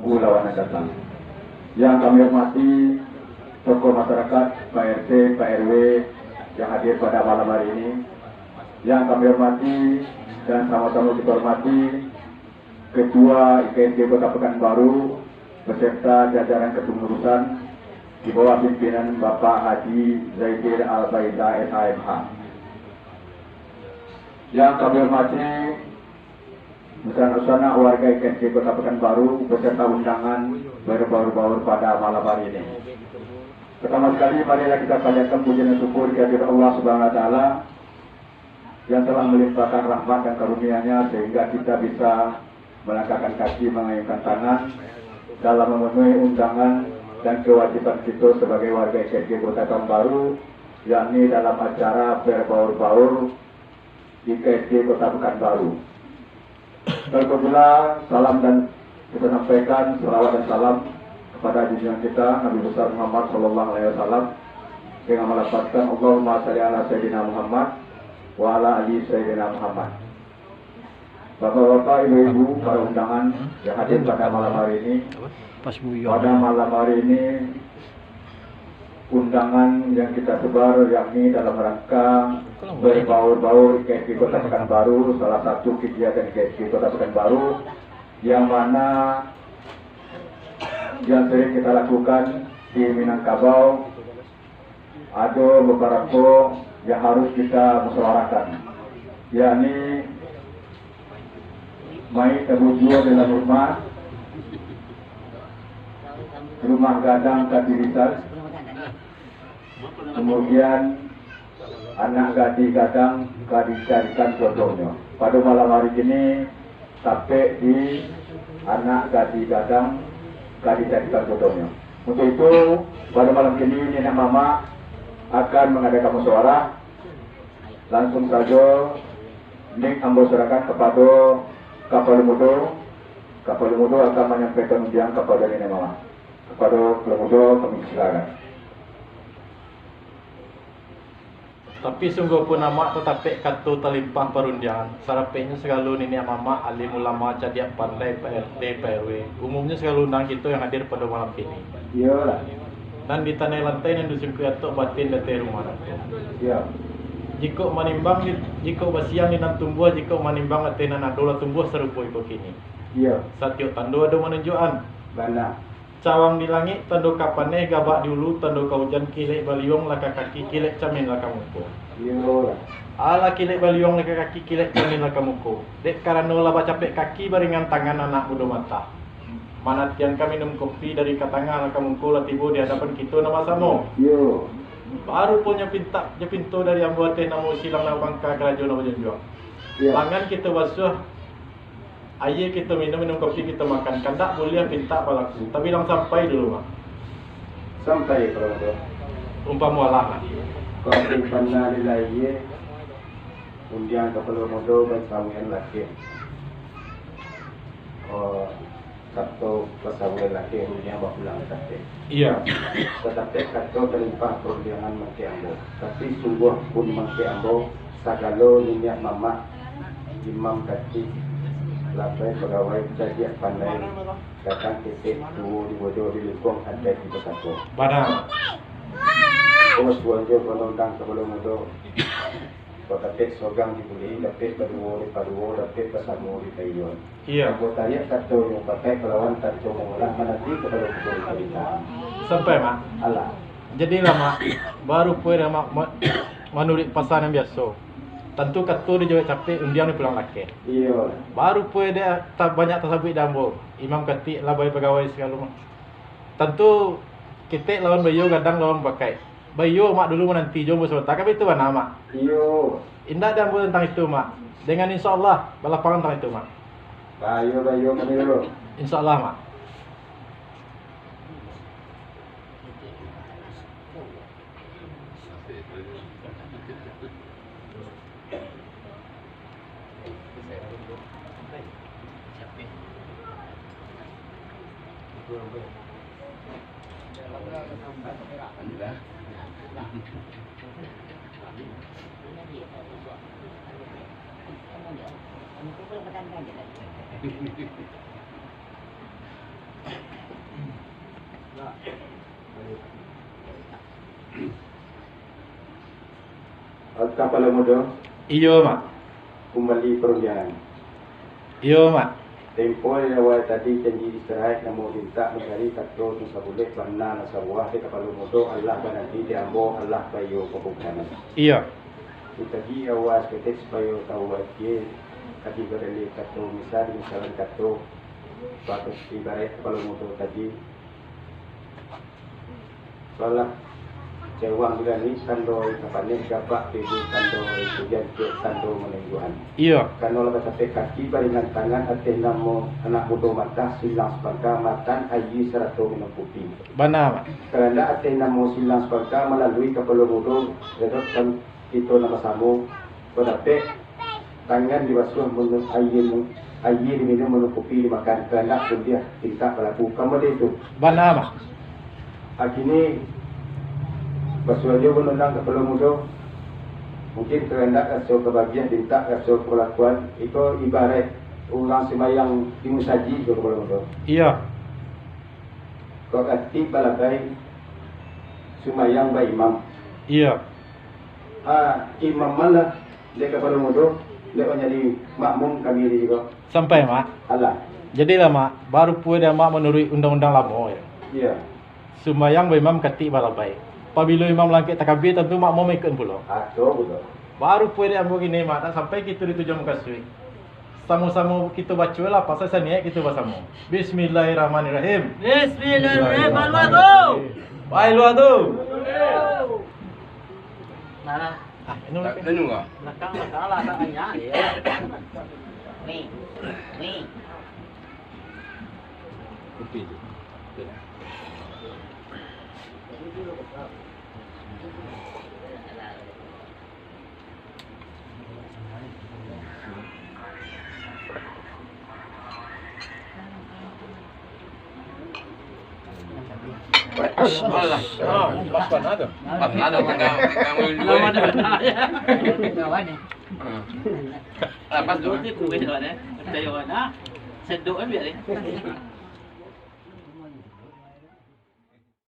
Lawan yang datang. Yang kami hormati tokoh masyarakat, Pak RT, Pak RW yang hadir pada malam hari ini. Yang kami hormati dan sama-sama kita hormati Ketua IKSD Kota Pekanbaru beserta jajaran kepengurusan di bawah pimpinan Bapak Haji Zaidir Al-Baida SHMH. Yang kami hormati bersama warga IKSD Kota Pekanbaru beserta undangan berbaur-baur pada malam hari ini. Pertama sekali marilah kita panjatkan puji dan syukur kehadirat Allah Subhanahu wa taala yang telah melimpahkan rahmat dan karunia-Nya sehingga kita bisa melangkahkan kaki mengayunkan tangan dalam memenuhi undangan dan kewajiban kita sebagai warga IKSD Kota Pekanbaru, yakni dalam acara berbaur-baur IKSD Kota Pekanbaru. Alhamdulillah, salam dan kita sampaikan selawat dan salam kepada junjungan kita Nabi besar Muhammad Sallallahu Alaihi Wasallam dengan melafazkan Allahumma shalli ala Sayyidina Muhammad wa ala ali Sayyidina Muhammad. Bapak-bapak, ibu-ibu, para undangan yang hadir pada malam hari ini. Pada malam hari ini undangan yang kita sebar yakni dalam rangka berbaur-baur IKSD Kota Pekanbaru, salah satu kegiatan IKSD Kota Pekanbaru yang mana yang sering kita lakukan di Minangkabau. Ada beberapa yang harus kita musyawarahkan, yakni mai terwujud dalam rumah gadang kadirisan, kemudian anak gadi gadang dicarikan jodohnya. Pada malam hari ini sampai di anak gadi gadang dicarikan jodohnya. Untuk itu pada malam ini nenek mama akan mengadakan musyawarah. Langsung saja Nik ambil serahkan kepada Kapal Mudo. Kapal Mudo akan menyampaikan undian kepada nenek mama. Kepada Kapal Mudo kami silakan. Tapi sungguh pun nama tetapi kata terlimpah perundian. Sarapnya segala nenek mama, alim ulama, cadiak pandai, PRT, PRW. Umumnya segala undang kita yang hadir pada malam ini. Iyalah. Dan di tanah lantai yang dusun kuyatok batin datang rumah nanti. Iya. Jika manimbang, jika basiang di nan tumbuh, jika manimbang atenan adola tumbuh serupa ikut kini. Iya. Satiuk tandu ada menunjukan. Benar. Cawang di langit, tando kapaneh, gabak di ulu, tando kaujan, kilek baliong, laka kaki, kilek camin, laka muko. Iyalah. Ala kilek baliong, laka kaki, kilek camin, laka muko. Dek karena laba capek kaki, baringan tangan anak muda mata. Manatian kami minum kopi dari katangan, laka muko, latibo di hadapan kita nama samo. Yo. Baru punya pintu dari ambuate namo silang na bangka kerajaan nama jenjuang. Iya. Tangan kita basuh, air kita minum kopi kita makan. Kandak boleh pinta palaku. Tapi lang sampai dulu mak. Sampai kalau tu. Umpama lah. Kau pernah dilai undian Kapal Mudo bersamaan laki. Oh, satu bersamaan laki undian bawa pulang tadi. Iya. Tetapi kata terlimpah perundangan Maki Ambo. Tapi sungguh pun Maki Ambo sagalo niat mama imam kaki labai pegawai jadi pandai datang titik tu di bodoh di lingkung ada di kota tu. Badang. Terus buanjo penondang sebelum itu dapat sogang dibeli, dapat paduo, dapat pesamu di kayon. Iya. Aku tanya satu yang pakai pelawan satu mengulang nanti kepada kita. Sampai mak. Alah. Jadi lama baru punya mak menurut pasaran yang biasa. Tentu kata dia jawab capek undian ni pulang laki. Iya. Baru punya dia tak banyak tersabit dambo. Imam ketik labai pegawai segala mak. Tentu kita lawan bayo gadang lawan pakai. Bayo mak dulu menanti jom berserta. Tapi itu mana mak? Iyo. Indah dambo tentang itu mak. Dengan insyaAllah balapangan tentang itu mak. Bayo kami dulu. InsyaAllah mak. Kepala muda Iyo mak. kembali perundangan. Iyo mak. Tempoh yang awal tadi janji istirahat namun minta mencari katro tu sabuleh pernah nasa buah di kepala muda Allah banati diambo Allah bayo kebukanan. Iyo. Tadi awal seketik supaya tahu dia kadi berali katro misalnya katro bagus ibarat kepala muda tadi. Soalnya cewang juga ni kandoi kapanin gapak ibu kandoi tujuan kandoi menengguan. Iyo. Kanola sampai kaki baringan tangan ateh namo anak muda mata silang sepaga matan ayi 100 minum putih. Bana mak. Kerana ateh namo silang sepaga melalui kepala muda redokkan kita nama samu berdapat tangan dibasuh minum ayi diminum minum putih dimakan kerana pun dia tinta pelaku kamu dia itu. Bana mak. Akhirnya basuh dia menundang kepala muda. Mungkin kerana kasih kebahagiaan minta kasih perlakuan itu ibarat orang sembahyang di musaji ke kepala muda. Iya. Kau kati balabai sembahyang by imam. Iya. Imam malah dia kepala muda dia akan jadi makmum kami ini juga. Sampai mak. Allah. Jadilah mak baru puai dah mak menurut undang-undang lama ya. Iya. Sembayang imam ketik balabai. Apabila imam langkit takbir tentu mak mau ikut pula. Betul. Baru puai dah begini mak tak sampai kita di tujuan kasih. Sama-sama kita baca lah pasal sana kita bersama. Bismillahirrahmanirrahim. Bismillahirrahmanirrahim. Baik luar tu. Nah, Ini Tenu ah. nakang masalah tak banyak ya. Ni. Kopi tu. Paskan ada. Ada tengah Nama dia. Kawan ni. Lepas tu. Tu kuih tu ada. Kita yang mana? Seduk kan biar ni.